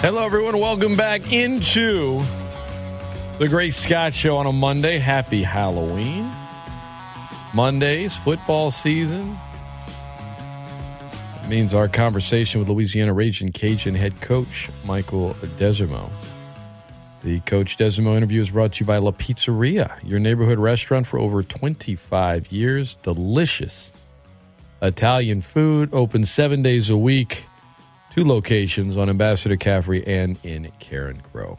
Hello, everyone. Welcome back into the Great Scott Show on a Monday. Happy Halloween. Mondays, football season. That means our conversation with Louisiana Ragin Cajun head coach Michael Desormeaux. The Coach Desormeaux interview is brought to you by La Pizzeria, your neighborhood restaurant for over 25 years. Delicious Italian food, open 7 days a week. 2 locations on Ambassador Caffrey and in Karen Crow.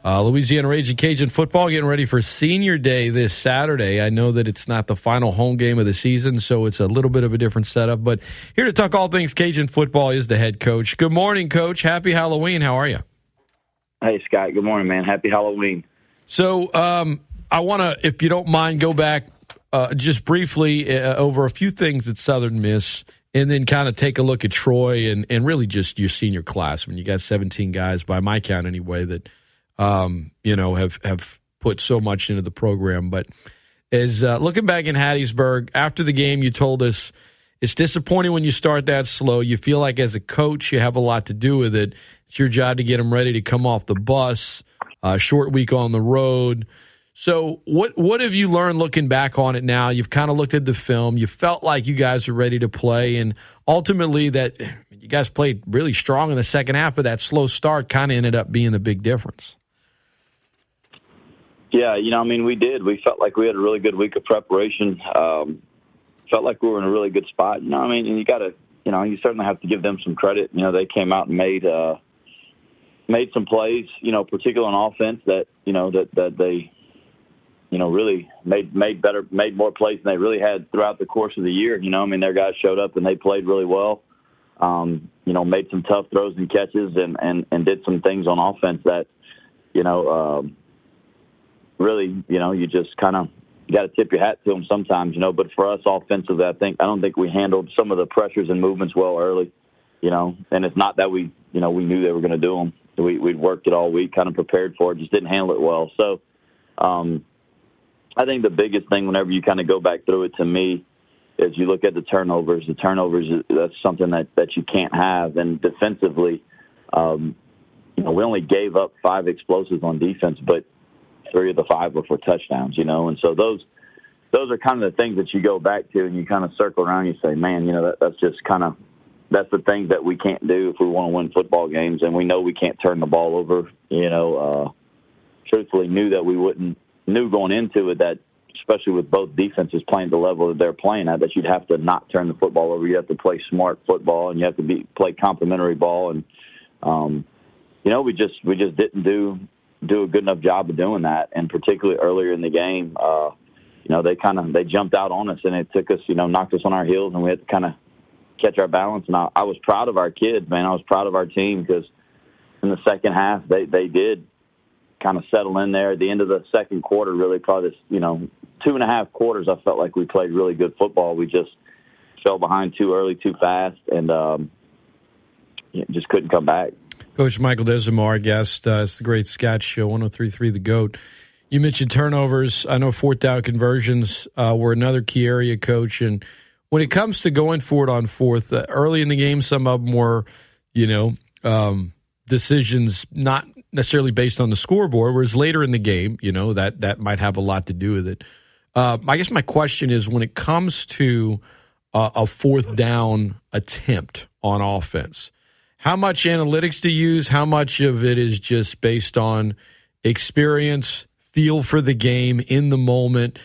Louisiana Ragin Cajun football getting ready for Senior Day this Saturday. I know that it's not the final home game of the season, so it's a little bit of a different setup. But here to talk all things Cajun football is the head coach. Good morning, Coach. Happy Halloween. How are you? Hey, Scott. Good morning, man. Happy Halloween. So I want to, if you don't mind, go back just briefly over a few things that Southern Miss, and then kind of take a look at Troy and really just your senior class. When you got 17 guys, by my count anyway, that have put so much into the program. But as looking back in Hattiesburg, after the game, you told us it's disappointing when you start that slow. You feel like as a coach, you have a lot to do with it. It's your job to get them ready to come off the bus, short week on the road. So what have you learned looking back on it now? You've kind of looked at the film. You felt like you guys were ready to play, and ultimately that you guys played really strong in the second half, but that slow start kind of ended up being the big difference. Yeah, we did. We felt like we had a really good week of preparation. Felt like we were in a really good spot. And you got to, you certainly have to give them some credit. They came out and made some plays, particularly on offense that they really made more plays than they really had throughout the course of the year. Their guys showed up and they played really well. Made some tough throws and catches and did some things on offense that, really, you just kind of got to tip your hat to them sometimes, But for us offensively, I don't think we handled some of the pressures and movements well early, And it's not that we knew they were going to do them. We'd worked it all week, kind of prepared for it, just didn't handle it well. So, I think the biggest thing whenever you kind of go back through it to me is you look at the turnovers. The turnovers, that's something that you can't have. And defensively, we only gave up 5 explosives on defense, but 3 of the 5 were for touchdowns, And so those are kind of the things that you go back to and you kind of circle around and you say, man, that's just kind of – that's the things that we can't do if we want to win football games. And we know we can't turn the ball over, truthfully knew going into it that, especially with both defenses playing at the level that they're playing at, that you'd have to not turn the football over. You have to play smart football, and you have to play complementary ball. And we just didn't do a good enough job of doing that. And particularly earlier in the game, they jumped out on us, and it took us, knocked us on our heels, and we had to kind of catch our balance. And I was proud of our kids, man. I was proud of our team because in the second half they did kind of settle in there at the end of the second quarter, really probably this, 2.5 quarters, I felt like we played really good football. We just fell behind too early, too fast, and just couldn't come back. Coach Michael Desormeaux, our guest. It's the Great Scott Show, 103.3 The GOAT. You mentioned turnovers. I know fourth down conversions were another key area, Coach. And when it comes to going for it on fourth, early in the game, some of them were, decisions not necessarily based on the scoreboard, whereas later in the game, that might have a lot to do with it. I guess my question is, when it comes to a fourth down attempt on offense, how much analytics to use? How much of it is just based on experience, feel for the game, in the moment,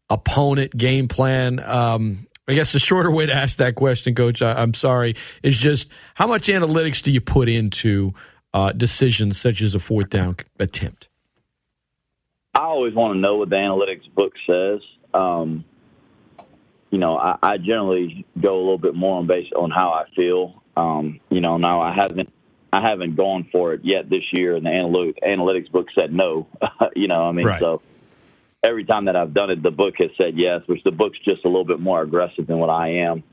opponent, game plan? I guess the shorter way to ask that question, Coach, I'm sorry, is just how much analytics do you put into decisions such as a fourth down attempt? I always want to know what the analytics book says. I generally go a little bit more based on how I feel. Now I haven't gone for it yet this year, and the analytics book said no. Right. So every time that I've done it, the book has said yes, which the book's just a little bit more aggressive than what I am.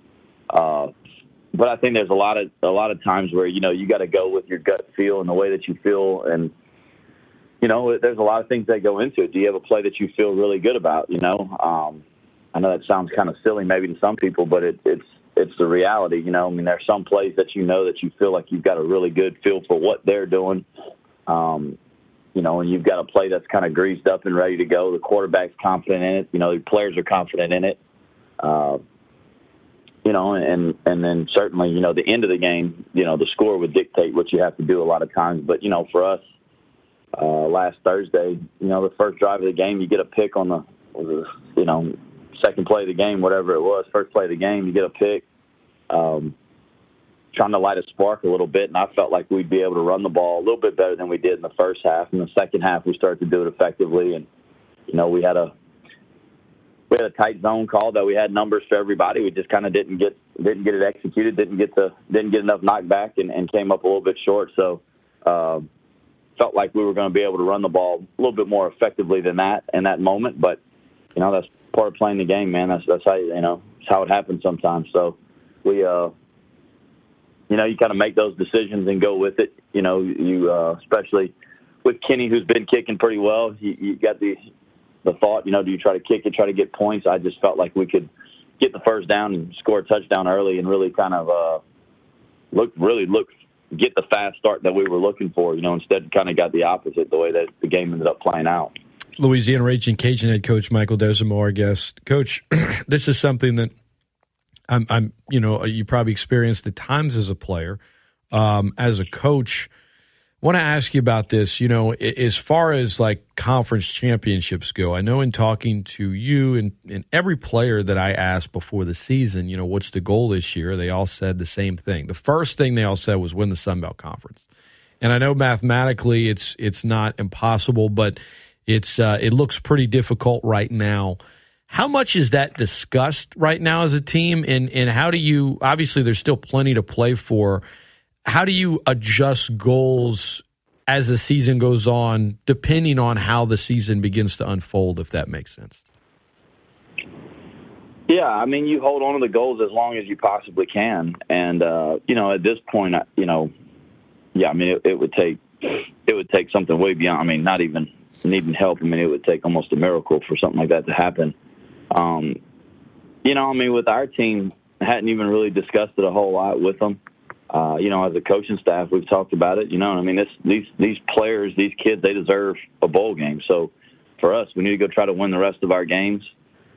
But I think there's a lot of times where, you got to go with your gut feel and the way that you feel. And, there's a lot of things that go into it. Do you have a play that you feel really good about? I know that sounds kind of silly maybe to some people, but it's the reality. There's some plays that that you feel like you've got a really good feel for what they're doing. And you've got a play that's kind of greased up and ready to go. The quarterback's confident in it. The players are confident in it. And then certainly, the end of the game, the score would dictate what you have to do a lot of times. But, for us, last Thursday, the first drive of the game, you get a pick on the second play of the game, whatever it was, first play of the game, you get a pick, trying to light a spark a little bit. And I felt like we'd be able to run the ball a little bit better than we did in the first half. In the second half, we started to do it effectively. And, we had a tight zone call that we had numbers for everybody. We just kind of didn't get it executed, didn't get enough knockback and came up a little bit short. So felt like we were going to be able to run the ball a little bit more effectively than that in that moment. But that's part of playing the game, man. That's how it's how it happens sometimes. So we you kind of make those decisions and go with it. Especially with Kenny, who's been kicking pretty well. You got the thought, do you try to kick it, try to get points? I just felt like we could get the first down and score a touchdown early and really kind of get the fast start that we were looking for. Instead kind of got the opposite, the way that the game ended up playing out. Louisiana Ragin Cajun head coach Michael Desormeaux, our guest. Coach, this is something that I'm you probably experienced at times as a player, as a coach. I want to ask you about this, as far as like conference championships go. I know in talking to you and every player that I asked before the season, what's the goal this year? They all said the same thing. The first thing they all said was win the Sun Belt Conference. And I know mathematically it's not impossible, but it looks pretty difficult right now. How much is that discussed right now as a team? And how do you, obviously there's still plenty to play for. How do you adjust goals as the season goes on, depending on how the season begins to unfold, if that makes sense? Yeah, you hold on to the goals as long as you possibly can. And, at this point, it would take something way beyond, not even needing help. It would take almost a miracle for something like that to happen. With our team, I hadn't even really discussed it a whole lot with them. As a coaching staff, we've talked about it. These players, these kids, they deserve a bowl game. So for us, we need to go try to win the rest of our games,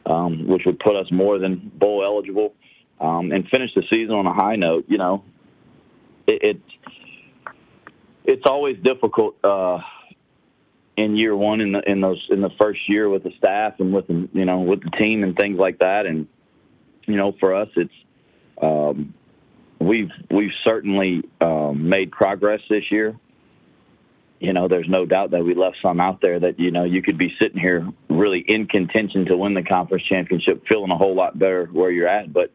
which would put us more than bowl eligible, and finish the season on a high note. It's always difficult in year one, in the first year with the staff and with the team and things like that. And for us, it's we've certainly made progress this year. There's no doubt that we left some out there that you could be sitting here really in contention to win the conference championship, feeling a whole lot better where you're at. But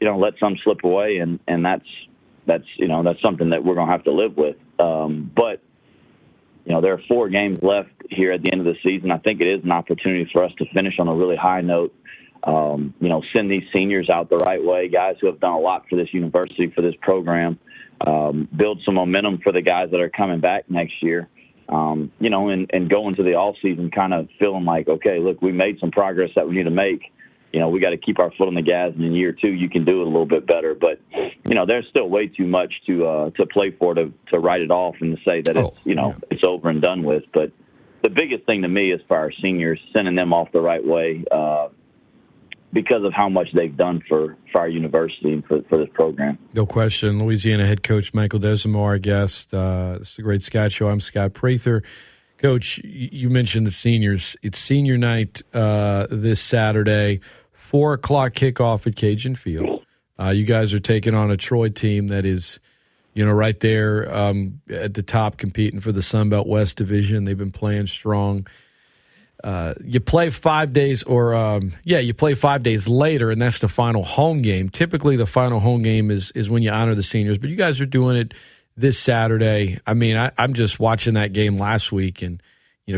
let some slip away, and that's something that we're gonna have to live with. But there are 4 games left here at the end of the season. I think it is an opportunity for us to finish on a really high note. Send these seniors out the right way, guys who have done a lot for this university, for this program, build some momentum for the guys that are coming back next year, and go into the offseason kind of feeling like, okay, look, we made some progress that we need to make. We got to keep our foot on the gas, and in year 2, you can do it a little bit better. But, there's still way too much to play for to write it off and to say that it's over and done with. But the biggest thing to me is for our seniors, sending them off the right way, because of how much they've done for our university and for this program. No question. Louisiana head coach Michael Desormeaux, our guest. This is the Great Scott Show. I'm Scott Prather. Coach, you mentioned the seniors. It's senior night this Saturday, 4 o'clock kickoff at Cajun Field. You guys are taking on a Troy team that is, right there at the top competing for the Sun Belt West Division. They've been playing strong. You play 5 days you play 5 days later, and that's the final home game. Typically, the final home game is when you honor the seniors, but you guys are doing it this Saturday. I'm just watching that game last week, and,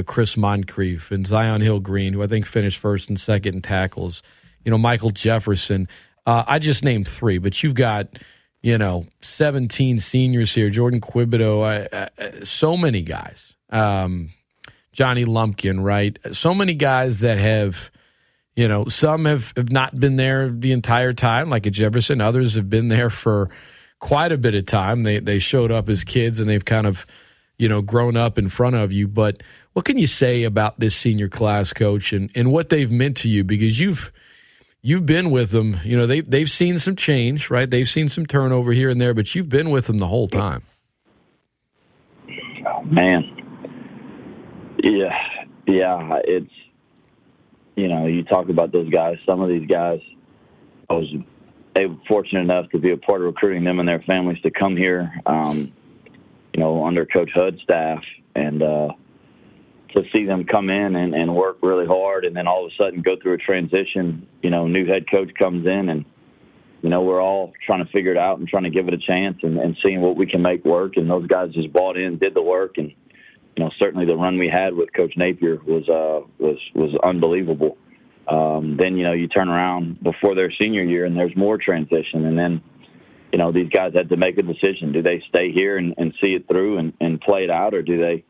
Chris Moncrief and Zion Hill-Green, who I think finished first and second in tackles, Michael Jefferson. I just named 3, but you've got, 17 seniors here. Jordan Quibido, so many guys. Johnny Lumpkin, right? So many guys that have, some have not been there the entire time, like a Jefferson. Others have been there for quite a bit of time. They showed up as kids, and they've kind of, grown up in front of you. But what can you say about this senior class, Coach, and what they've meant to you? Because you've been with them. They've seen some change, right? They've seen some turnover here and there, but you've been with them the whole time. Oh, man. Yeah. It's, you talk about those guys. Some of these guys, I was fortunate enough to be a part of recruiting them and their families to come here, under Coach Hudd's staff, and to see them come in and work really hard, and then all of a sudden go through a transition. New head coach comes in, and we're all trying to figure it out and trying to give it a chance and seeing what we can make work. And those guys just bought in, did the work, and certainly the run we had with Coach Napier was unbelievable. Then you turn around before their senior year, and there's more transition, and then these guys had to make a decision. Do they stay here and see it through and play it out, or do they,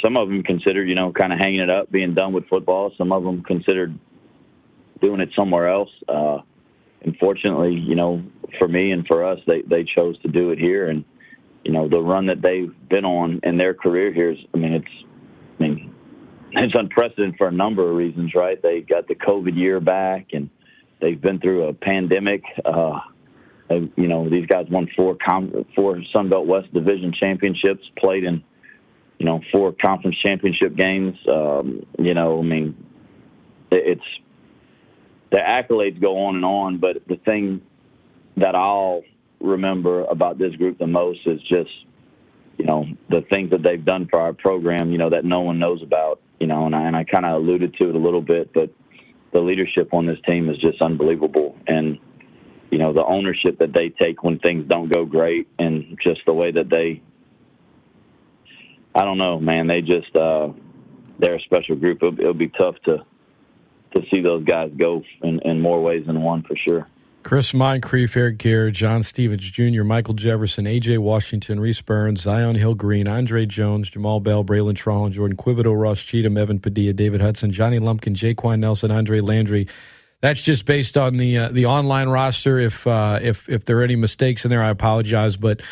some of them considered, kind of hanging it up, being done with football. Some of them considered doing it somewhere else. Unfortunately, for me and for us, they chose to do it here. And, the run that they've been on in their career here is, it's unprecedented for a number of reasons, right? They got the COVID year back, and they've been through a pandemic. These guys won four Sun Belt West Division championships, played in, 4 conference championship games. It's the accolades go on, but the thing that I'll remember about this group the most is just, the things that they've done for our program, that no one knows about, and I kind of alluded to it a little bit, but the leadership on this team is just unbelievable. And, the ownership that they take when things don't go great, and just the way that I don't know, man, they just, they're a special group. It'll be tough to see those guys go in more ways than one, for sure. Chris Moncrief, Eric Garrett, John Stevens Jr., Michael Jefferson, A.J. Washington, Reese Burns, Zion Hill-Green, Andre Jones, Jamal Bell, Braylon Trollen, Jordan Quibido, Ross Cheatham, Evan Padilla, David Hudson, Johnny Lumpkin, Jaquan Nelson, Andre Landry. That's just based on the online roster. If there are any mistakes in there, I apologize. But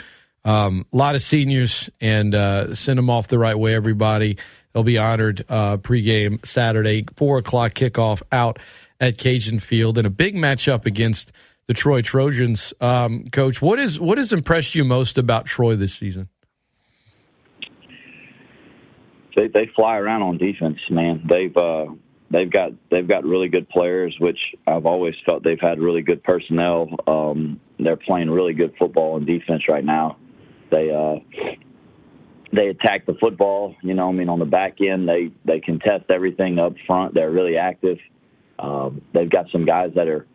a lot of seniors, and send them off the right way, everybody. They'll be honored pregame Saturday, 4 o'clock kickoff out at Cajun Field, and a big matchup against the Troy Trojans. Coach, what has impressed you most about Troy this season? They fly around on defense, man. They've got really good players, which I've always felt they've had really good personnel. They're playing really good football on defense right now. They attack the football, on the back end. They contest everything up front. They're really active. They've got some guys that are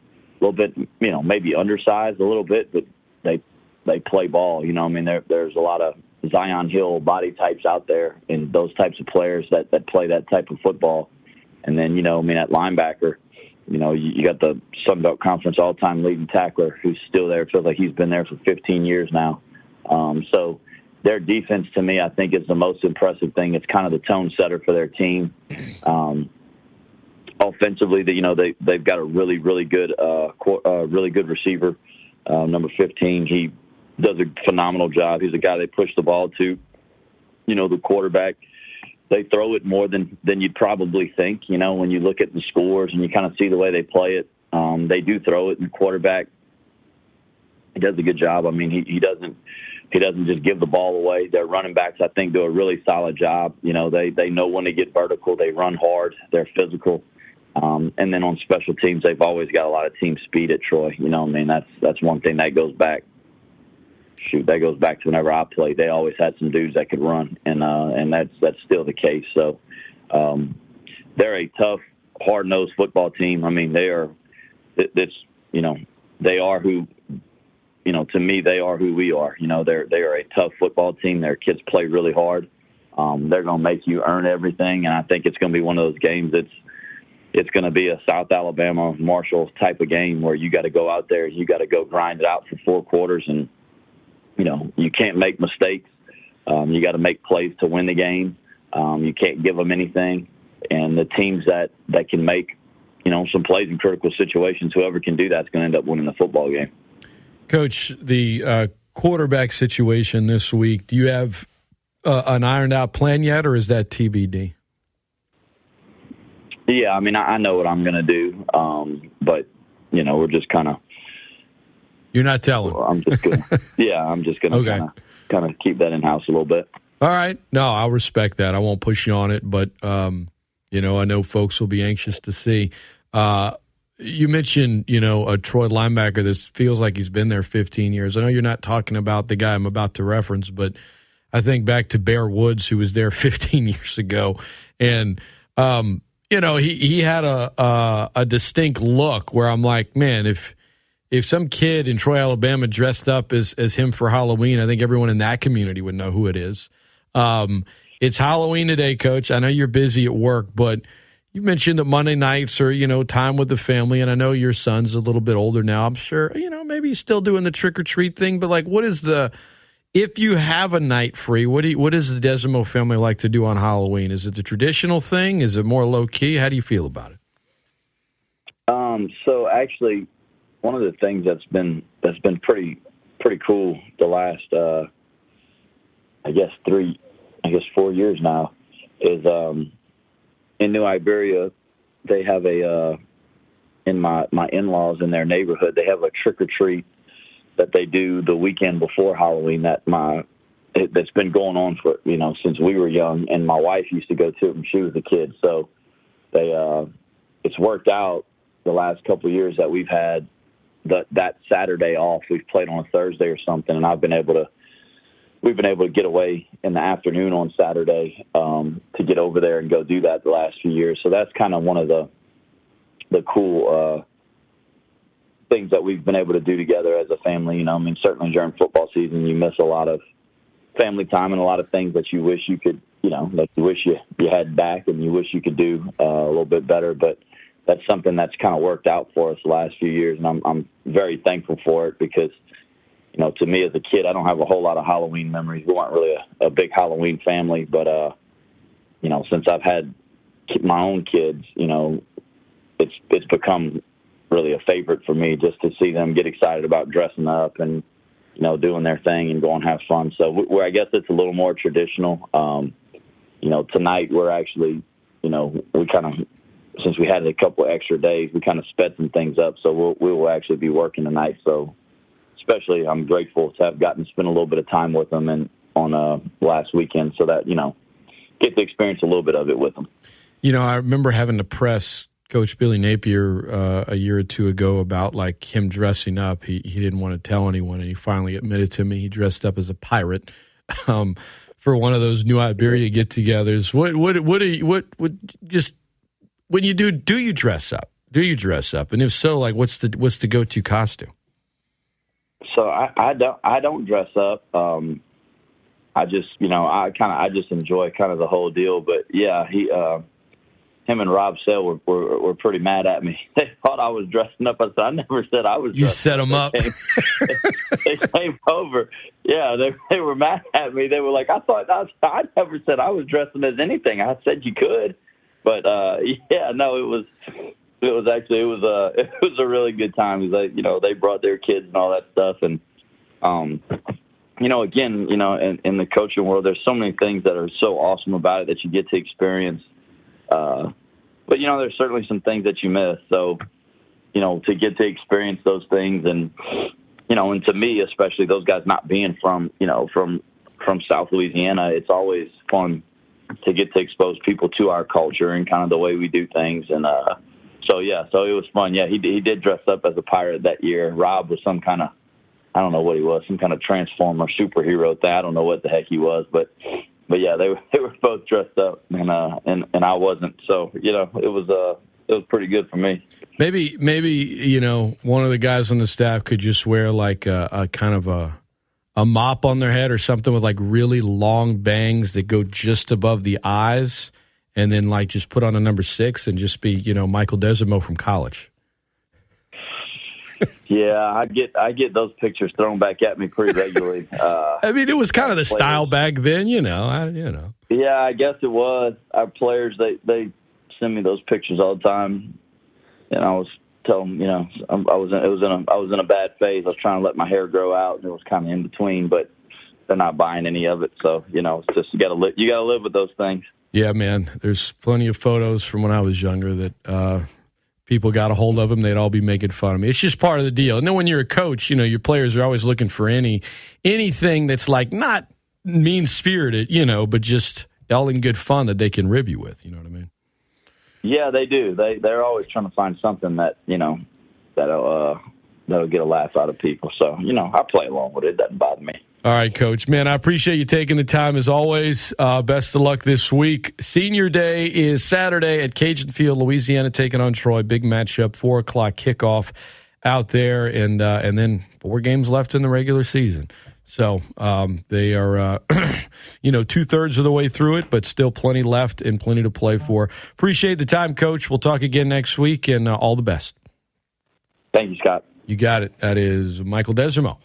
a little bit, maybe undersized a little bit, but they play ball. There's a lot of Zion Hill body types out there, and those types of players that play that type of football. And then, at linebacker, you got the Sun Belt Conference all-time leading tackler who's still there. It feels like he's been there for 15 years now. So their defense, to me, I think is the most impressive thing. It's kind of the tone setter for their team. Offensively, they've got a really, really good receiver, number 15. He does a phenomenal job. He's a guy they push the ball to. The quarterback, they throw it more than you'd probably think. When you look at the scores and you kind of see the way they play it, they do throw it. And the quarterback, he does a good job. He doesn't just give the ball away. Their running backs, I think, do a really solid job. They know when to get vertical. They run hard. They're physical. And then on special teams, they've always got a lot of team speed at Troy. That's one thing that goes back. That goes back to whenever I played. They always had some dudes that could run, and that's still the case. So they're a tough, hard-nosed football team. They are. They are who. To me, they are who we are. They are a tough football team. Their kids play really hard. They're going to make you earn everything, and I think it's going to be one of those games it's going to be a South Alabama Marshall type of game where you got to go out there, you got to go grind it out for 4 quarters, and you can't make mistakes. You got to make plays to win the game. You can't give them anything, and the teams that can make some plays in critical situations, whoever can do that's going to end up winning the football game. Coach, the quarterback situation this week, do you have an ironed out plan yet, or is that TBD? Yeah, I mean, I know what I'm going to do, but we're just kind of. You're not telling. I'm just going. Yeah, I'm just going to kind of keep that in house a little bit. All right. No, I'll respect that. I won't push you on it, but I know folks will be anxious to see. You mentioned, a Troy linebacker that feels like he's been there 15 years. I know you're not talking about the guy I'm about to reference, but I think back to Bear Woods, who was there 15 years ago, and he had a distinct look where I'm like, man, if some kid in Troy, Alabama dressed up as him for Halloween, I think everyone in that community would know who it is. It's Halloween today, Coach. I know you're busy at work, but you mentioned that Monday nights are, time with the family, and I know your son's a little bit older now. I'm sure, maybe he's still doing the trick-or-treat thing, but, what is if you have a night free, what does the Desormeaux family like to do on Halloween? Is it the traditional thing? Is it more low-key? How do you feel about it? So, actually, one of the things that's been pretty cool the last, 4 years now is in New Iberia, they have in my in-laws in their neighborhood, they have a trick-or-treat that they do the weekend before Halloween that's been going on for, since we were young, and my wife used to go to it when she was a kid. So it's worked out the last couple of years that we've had that Saturday off. We've played on a Thursday or something, and we've been able to get away in the afternoon on Saturday to get over there and go do that the last few years. So that's kind of one of the cool things that we've been able to do together as a family. Certainly during football season, you miss a lot of family time and a lot of things that you wish you could, that you wish you had back and you wish you could do a little bit better. But that's something that's kind of worked out for us the last few years, and I'm very thankful for it because, to me as a kid, I don't have a whole lot of Halloween memories. We weren't really a big Halloween family, but, since I've had my own kids, it's become really a favorite for me just to see them get excited about dressing up and, doing their thing and going have fun. So I guess it's a little more traditional. Tonight we're actually, we kind of, since we had a couple of extra days, we kind of sped some things up. So we will actually be working tonight. So especially I'm grateful to have gotten to spend a little bit of time with them and on last weekend so that, get to experience a little bit of it with them. I remember having to press Coach Billy Napier a year or two ago about him dressing up. He didn't want to tell anyone, and he finally admitted to me he dressed up as a pirate for one of those New Iberia get-togethers. What just when you do you dress up? Do you dress up? And if so, what's the go-to costume? So I don't dress up. I just I just enjoy kind of the whole deal. But yeah, him and Rob Sale were pretty mad at me. They thought I was dressing up. I said I never said I was. You set them up. They came over. Yeah, they were mad at me. They were like, I never said I was dressing as anything. I said you could, but yeah, no, it was a really good time. It was like, they brought their kids and all that stuff, and again, in the coaching world, there's so many things that are so awesome about it that you get to experience. But there's certainly some things that you miss. So, to get to experience those things, and and to me, especially those guys not being from South Louisiana, it's always fun to get to expose people to our culture and kind of the way we do things. And so it was fun. Yeah, he did dress up as a pirate that year. Rob was some kind of, I don't know what he was, some kind of transformer superhero thing. I don't know what the heck he was, but yeah, they were both dressed up, and I wasn't. So it was pretty good for me. Maybe one of the guys on the staff could just wear a kind of a mop on their head or something with really long bangs that go just above the eyes, and then just put on a number 6 and just be Michael Desormeaux from college. Yeah, I get those pictures thrown back at me pretty regularly. I mean, it was kind of the players. Style back then, Yeah, I guess it was. Our players, they send me those pictures all the time, and I was telling them, I was in a bad phase. I was trying to let my hair grow out, and it was kind of in between. But they're not buying any of it. So, it's just you got to live with those things. Yeah, man. There's plenty of photos from when I was younger that people got a hold of them. They'd all be making fun of me. It's just part of the deal. And then when you're a coach, your players are always looking for anything that's like not mean-spirited, but just all in good fun that they can rib you with. You know what I mean? Yeah, they do. They're always trying to find something that, that'll get a laugh out of people. So, I play along with it. It doesn't bother me. All right, Coach. Man, I appreciate you taking the time as always. Best of luck this week. Senior Day is Saturday at Cajun Field, Louisiana, taking on Troy. Big matchup, 4 o'clock kickoff out there, and then 4 games left in the regular season. So they are, 2/3 of the way through it, but still plenty left and plenty to play for. Appreciate the time, Coach. We'll talk again next week, and all the best. Thank you, Scott. You got it. That is Michael Desormeaux.